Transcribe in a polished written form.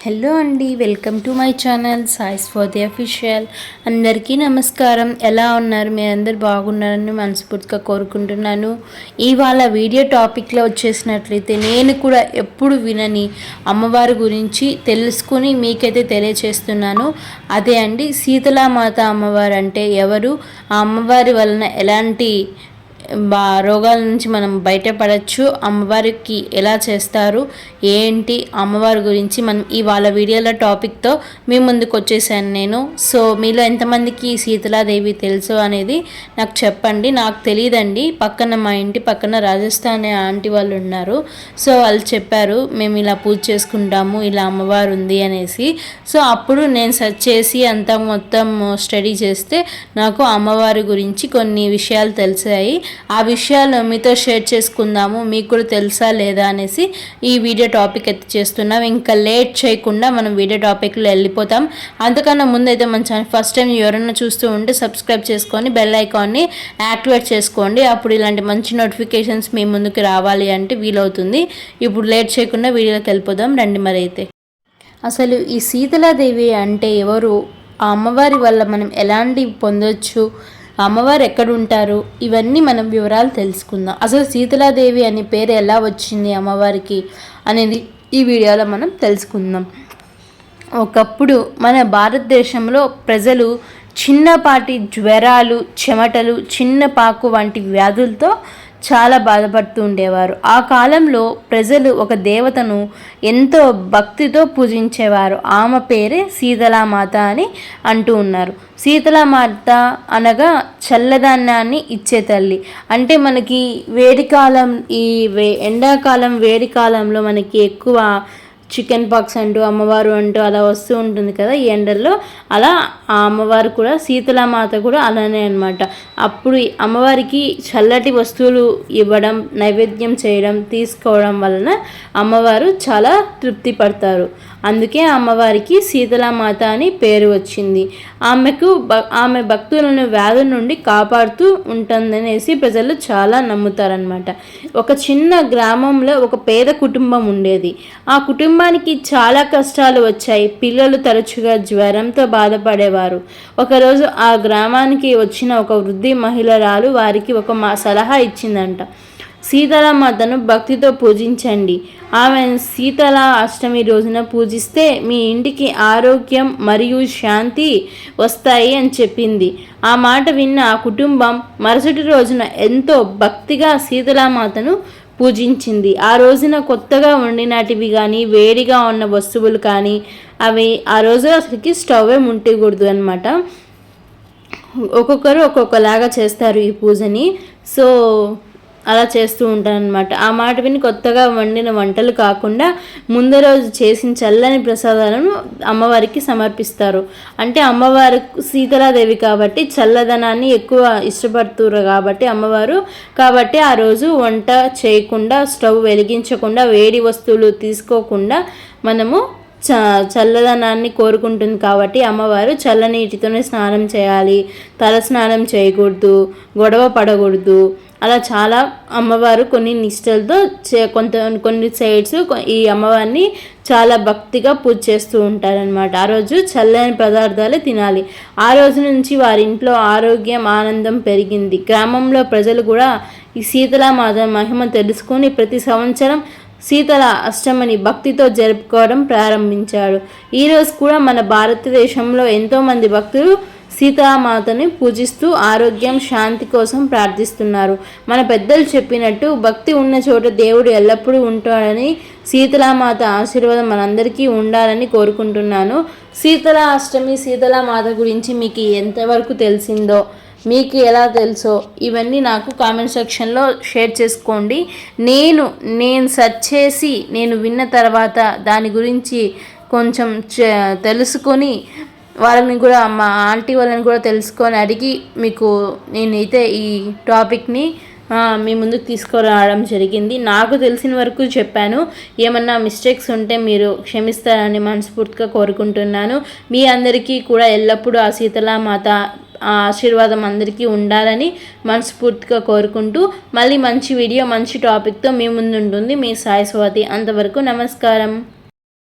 Hello అండి, welcome to my channel Sai's for the official. అందరికీ నమస్కారం. ఎలా ఉన్నారు? మీరందరూ బాగున్నారని మనస్ఫూర్తిగా కోరుకుంటున్నాను. ఇవాళ వీడియో టాపిక్లో వచ్చేసినట్లయితే నేను కూడా ఎప్పుడు వినని అమ్మవారి గురించి తెలుసుకుని మీకైతే తెలియచేస్తున్నాను. అదే అండి, శీతలామాత అమ్మవారు అంటే ఎవరు, ఆ అమ్మవారి వలన ఎలాంటి రోగాల నుంచి మనం బయటపడచ్చు, అమ్మవారికి ఎలా చేస్తారు ఏంటి, అమ్మవారి గురించి మనం ఇవాళ వీడియోలో టాపిక్తో మీ ముందుకు వచ్చేసాను నేను. సో మీలో ఎంతమందికి శీతలాదేవి తెలుసు అనేది నాకు చెప్పండి. నాకు తెలియదండి. పక్కన మా ఇంటి పక్కన రాజస్థాన్ ఆంటీ వాళ్ళు ఉన్నారు. సో వాళ్ళు చెప్పారు మేము ఇలా పూజ చేసుకుంటాము, ఇలా అమ్మవారు ఉంది అనేసి. సో అప్పుడు నేను సెర్చ్ చేసి అంతా మొత్తం స్టడీ చేస్తే నాకు అమ్మవారి గురించి కొన్ని విషయాలు తెలిసాయి. ఆ విషయాలు మీతో షేర్ చేసుకుందాము, మీకు కూడా తెలుసా లేదా అనేసి ఈ వీడియో టాపిక్ అయితే చేస్తున్నాం. ఇంకా లేట్ చేయకుండా మనం వీడియో టాపిక్లో వెళ్ళిపోతాం. అంతకన్నా ముందైతే మన ఛానల్ ఫస్ట్ టైం ఎవరైనా చూస్తూ ఉంటే సబ్స్క్రైబ్ చేసుకొని బెల్ ఐకాన్ని యాక్టివేట్ చేసుకోండి. అప్పుడు ఇలాంటి మంచి నోటిఫికేషన్స్ మీ ముందుకు రావాలి అంటే వీలవుతుంది. ఇప్పుడు లేట్ చేయకుండా వీడియోలోకి వెళ్ళిపోదాం రండి. మరి అయితే అసలు ఈ శీతలాదేవి అంటే ఎవరు, ఆ అమ్మవారి వల్ల మనం ఎలాంటి పొందొచ్చు, అమ్మవారు ఎక్కడుంటారు, ఇవన్నీ మనం వివరాలు తెలుసుకుందాం. అసలు శీతలాదేవి అనే పేరు ఎలా వచ్చింది అమ్మవారికి అనేది ఈ వీడియోలో మనం తెలుసుకుందాం. ఒకప్పుడు మన భారతదేశంలో ప్రజలు చిన్నపాటి జ్వరాలు, చెమటలు, చిన్నపాకు వంటి వ్యాధులతో చాలా బాధపడుతూ ఉండేవారు. ఆ కాలంలో ప్రజలు ఒక దేవతను ఎంతో భక్తితో పూజించేవారు. ఆమె పేరే శీతలామాత అని అంటూ ఉన్నారు. శీతలామాత అనగా చల్లదనాన్ని ఇచ్చే తల్లి. అంటే మనకి వేడికాలం, ఈ ఎండాకాలం వేడికాలంలో మనకి ఎక్కువ చికెన్ పాక్స్ అంటూ అమ్మవారు అంటూ అలా వస్తూ ఉంటుంది కదా ఈ ఎండల్లో. అలా ఆ అమ్మవారు కూడా, శీతలామాత కూడా అలానే అనమాట. అప్పుడు అమ్మవారికి చల్లటి వస్తువులు ఇవ్వడం, నైవేద్యం చేయడం, తీసుకోవడం వలన అమ్మవారు చాలా తృప్తి పడతారు. అందుకే అమ్మవారికి శీతలామాత అని పేరు వచ్చింది. ఆమె భక్తులను వ్యాధుల నుండి కాపాడుతూ ఉంటుందనేసి ప్రజలు చాలా నమ్ముతారనమాట. ఒక చిన్న గ్రామంలో ఒక పేద కుటుంబం ఉండేది. ఆ కుటుంబానికి చాలా కష్టాలు వచ్చాయి. పిల్లలు తరచుగా జ్వరంతో బాధపడేవారు. ఒకరోజు ఆ గ్రామానికి వచ్చిన ఒక వృద్ధి మహిళరాలు వారికి ఒక సలహా ఇచ్చిందంట. శీతలామాతను భక్తితో పూజించండి. ఆమె శీతల అష్టమి రోజున పూజిస్తే మీ ఇంటికి ఆరోగ్యం మరియు శాంతి వస్తాయి అని చెప్పింది. ఆ మాట విన్న ఆ కుటుంబం మరుసటి రోజున ఎంతో భక్తిగా శీతలామాతను పూజించింది. ఆ రోజున కొత్తగా వండినటివి కానీ, వేడిగా ఉన్న వస్తువులు కానీ, అవి ఆ రోజు అసలుకి స్టవ్ ముట్టకూడదు అనమాట. ఒక్కొక్కరు ఒక్కొక్కలాగా చేస్తారు ఈ పూజని. సో అలా చేస్తూ ఉంటారనమాట. ఆ మాట విని కొత్తగా వండిన వంటలు కాకుండా ముందు రోజు చేసిన చల్లని ప్రసాదాలను అమ్మవారికి సమర్పిస్తారు. అంటే అమ్మవారు శీతలాదేవి కాబట్టి చల్లదనాన్ని ఎక్కువ ఇష్టపడుతున్నారు కాబట్టి అమ్మవారు, కాబట్టి ఆ రోజు వంట చేయకుండా, స్టవ్ వెలిగించకుండా, వేడి వస్తువులు తీసుకోకుండా మనము చల్లదనాన్ని కోరుకుంటుంది కాబట్టి అమ్మవారు చల్లనీటితోనే స్నానం చేయాలి, తల స్నానం చేయకూడదు, గొడవ పడకూడదు. అలా చాలా అమ్మవారు కొన్ని నిష్టలతో కొన్ని సైడ్స్ ఈ అమ్మవారిని చాలా భక్తిగా పూజ చేస్తూ ఉంటారనమాట. ఆ రోజు చల్లని పదార్థాలు తినాలి. ఆ రోజు నుంచి వారి ఇంట్లో ఆరోగ్యం, ఆనందం పెరిగింది. గ్రామంలో ప్రజలు కూడా ఈ శీతలామాత మహిమ తెలుసుకొని ప్రతి సంవత్సరం శీతల అష్టమిని భక్తితో జరుపుకోవడం ప్రారంభించాడు. ఈరోజు కూడా మన భారతదేశంలో ఎంతోమంది భక్తులు సీతామాతని పూజిస్తూ ఆరోగ్యం, శాంతి కోసం ప్రార్థిస్తున్నారు. మన పెద్దలు చెప్పినట్టు భక్తి ఉన్న చోట దేవుడు ఎల్లప్పుడూ ఉంటాడని, శీతలామాత ఆశీర్వాదం మనందరికీ ఉండాలని కోరుకుంటున్నాను. శీతల అష్టమి, శీతలామాత గురించి మీకు ఎంతవరకు తెలిసిందో, మీకు ఎలా తెలుసో ఇవన్నీ నాకు కామెంట్ సెక్షన్లో షేర్ చేసుకోండి. నేను సెర్చ్ చేసి నేను విన్న తర్వాత దాని గురించి కొంచెం తెలుసుకొని వాళ్ళని కూడా, మా ఆంటీ వాళ్ళని కూడా తెలుసుకొని అడిగి మీకు నేనైతే ఈ టాపిక్ని మీ ముందుకు తీసుకురావడం జరిగింది. నాకు తెలిసిన వరకు చెప్పాను. ఏమన్నా మిస్టేక్స్ ఉంటే మీరు క్షమిస్తారని మనస్ఫూర్తిగా కోరుకుంటున్నాను. మీ అందరికీ కూడా ఎల్లప్పుడూ ఆ శీతలామాత ఆశీర్వాదం అందరికీ ఉండాలని మనస్ఫూర్తిగా కోరుకుంటూ మళ్ళీ మంచి వీడియో, మంచి టాపిక్తో మీ ముందు ఉంటుంది మీ సాయి స్వాతి. అంతవరకు నమస్కారం.